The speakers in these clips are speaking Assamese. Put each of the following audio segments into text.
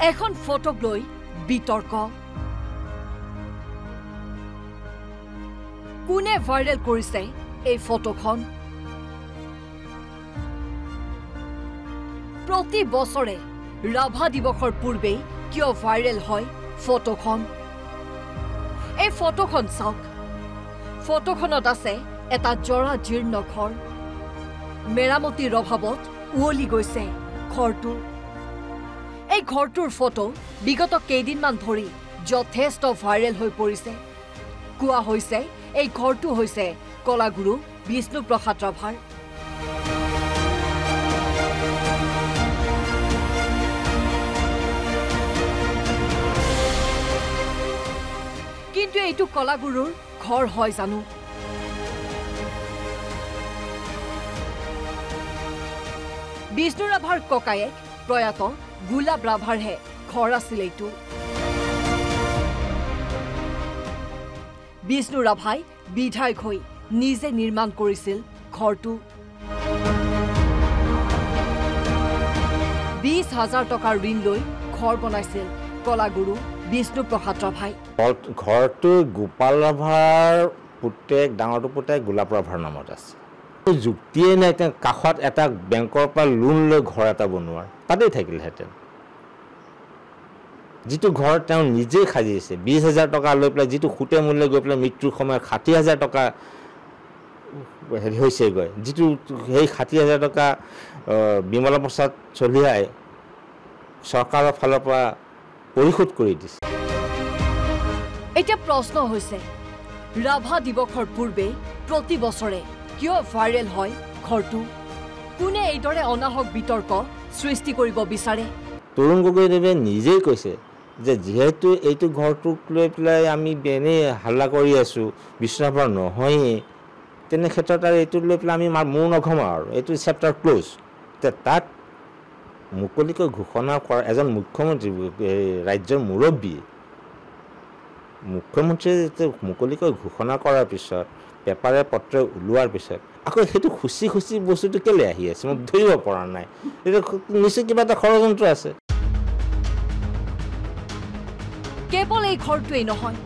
এখন ফটোক লৈ বিতৰ্ক কোনে ভাইৰেল কৰিছে এই ফটোখন প্ৰতি বছৰে ৰাভা দিৱসৰ পূৰ্বে কিয় ভাইৰেল হয় ফটোখন এই ফটোখন চাওক ফটোখনত আছে এটা জৰা জীৰ্ণ ঘৰ মেৰামতিৰ অভাৱত উৱলি গৈছে ঘৰটো এই ঘৰটোৰ ফটো বিগত কেইদিনমান ধৰি যথেষ্ট ভাইৰেল হৈ পৰিছে কোৱা হৈছে এই ঘৰটো হৈছে কলাগুৰু বিষ্ণুপ্ৰসাদ ৰাভাৰ কিন্তু এইটো কলাগুৰুৰ ঘৰ হয় জানো বিষ্ণু ৰাভাৰ ককায়েক প্ৰয়াত গুলাব ৰাভাৰহে ঘৰ আছিল এইটো বিষ্ণু ৰাভাই বিধায়ক হৈ নিজে নিৰ্মাণ কৰিছিল ঘৰটো 20,000 টকাৰ ঋণ লৈ ঘৰ বনাইছিল কলাগুৰু বিষ্ণুপ্ৰসাদ ৰাভাই ঘৰটো গোপাল ৰাভাৰ পুতেক ডাঙৰটো পুতেক গুলাব ৰাভাৰ নামত আছে যুক্তিয়ে নাই কাষত এটা বেংকৰ পৰা লোন লৈ ঘৰ এটা বনোৱাৰ তাতেই থাকিলহেঁতেন যিটো ঘৰ তেওঁ নিজেই সাজিছে 20,000 টকা লৈ পেলাই যিটো সুতে মূল্য গৈ পেলাই মৃত্যুৰ সময়ত 60,000 টকা হৈছেগৈ যিটো সেই 60,000 টকা বিমলা প্ৰসাদ চলিহাই চৰকাৰৰ ফালৰ পৰা পৰিশোধ কৰি দিছে এতিয়া প্ৰশ্ন হৈছে ৰাভা দিৱসৰ পূৰ্বে প্ৰতি বছৰে কিয় ভাইৰেল হয় ঘৰটো কোনে এইদৰে অনাহক বিতৰ্ক সৃষ্টি কৰিব বিচাৰে তৰুণ গগৈদেৱে নিজেই কৈছে যে যেহেতু এইটো ঘৰটোক লৈ পেলাই আমি বেনে হাল্লা কৰি আছোঁ বিষ্ণুৰাভাৰ নহয়েই তেনে ক্ষেত্ৰত আৰু এইটো লৈ পেলাই আমি মূৰ নঘমাওঁ আৰু এইটো চেপ্টাৰ ক্ল'জ তাত মুকলিকৈ ঘোষণা কৰা এজন মুখ্যমন্ত্ৰী ৰাজ্যৰ মুৰব্বী মুখ্যমন্ত্ৰীয়ে মুকলিকৈ ঘোষণা কৰাৰ পিছত পেপাৰে পত্ৰে ওলোৱাৰ পিছত আকৌ সেইটো খুচি খুচি বস্তুটো কেলৈ আহি আছে মই ধৰিব পৰা নাই এইটো নিশ্চয় কিবা এটা ষড়যন্ত্ৰ আছে কেৱল এই ঘৰটোৱেই নহয়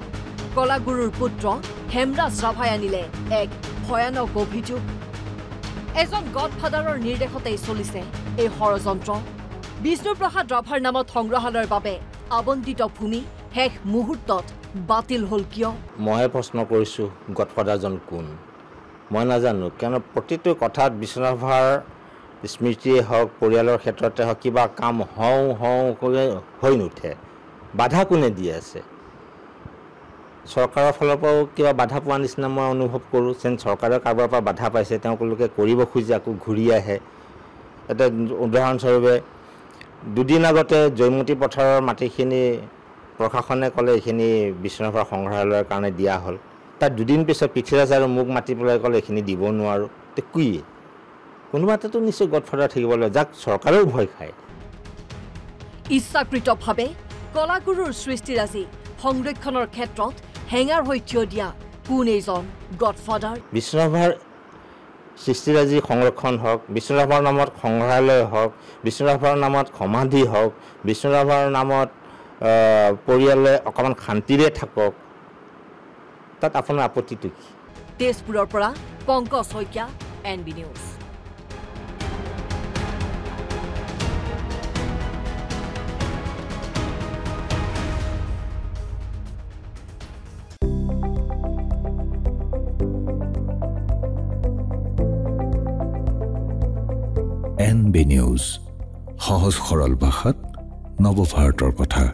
কলাগুৰুৰ পুত্ৰ হেমৰাজ ৰাভাই আনিলে এক ভয়ানক অভিযোগ এজন গডফাদাৰৰ নিৰ্দেশতেই চলিছে এই ষড়যন্ত্ৰ বিষ্ণুপ্ৰসাদ ৰাভাৰ নামত সংগ্ৰহালয়ৰ বাবে আবণ্টিত ভূমি শেষ মুহূৰ্তত বাতিল হ'ল কিয় মই প্ৰশ্ন কৰিছোঁ গডফাদাৰজন কোন মই নাজানো কিয়নো প্ৰতিটো কথাত বিষ্ণুৰাভাৰ স্মৃতিয়ে হওক পৰিয়ালৰ ক্ষেত্ৰতে হওক কিবা কাম হওঁ হৈ নুঠে বাধা কোনে দি আছে চৰকাৰৰ ফালৰ পৰাও কিবা বাধা পোৱা নিচিনা মই অনুভৱ কৰোঁ যেন চৰকাৰে কাৰোবাৰ পৰা বাধা পাইছে তেওঁলোকে কৰিব খুজি আকৌ ঘূৰি আহে এটা উদাহৰণস্বৰূপে দুদিন আগতে জয়মতী পথাৰৰ মাটিখিনি প্ৰশাসনে ক'লে এইখিনি বিষ্ণুৰাভাৰ সংগ্ৰহালয়ৰ কাৰণে দিয়া হ'ল তাত দুদিন পিছত পৃথ্বীৰাজ আৰু মোক মাতি পেলাই ক'লে এইখিনি দিব নোৱাৰোঁ তে কি কোনোবা এটাতো নিশ্চয় গডফাদাৰ থাকিব লাগে যাক চৰকাৰেও ভয় খায় ইচ্ছাকৃতভাৱে কলাগুৰুৰ সৃষ্টিৰাজি সংৰক্ষণৰ ক্ষেত্ৰত হেঙাৰ হৈ থিয় দিয়া কোন এইজন গডফাদাৰ বিষ্ণুৰাভাৰ সৃষ্টিৰাজি সংৰক্ষণ হওক বিষ্ণুৰাভাৰ নামত সংগ্ৰহালয় হওক বিষ্ণুৰাভাৰ নামত সমাধি হওক বিষ্ণুৰাভাৰ নামত পৰিয়ালে অকণমান শান্তিৰে থাকক তাত আপোনাৰ আপত্তিটো কি তেজপুৰৰ পৰা Pankaj Saikia NB news NB news সহজ সৰল ভাষাত নৱভাৰতৰ কথা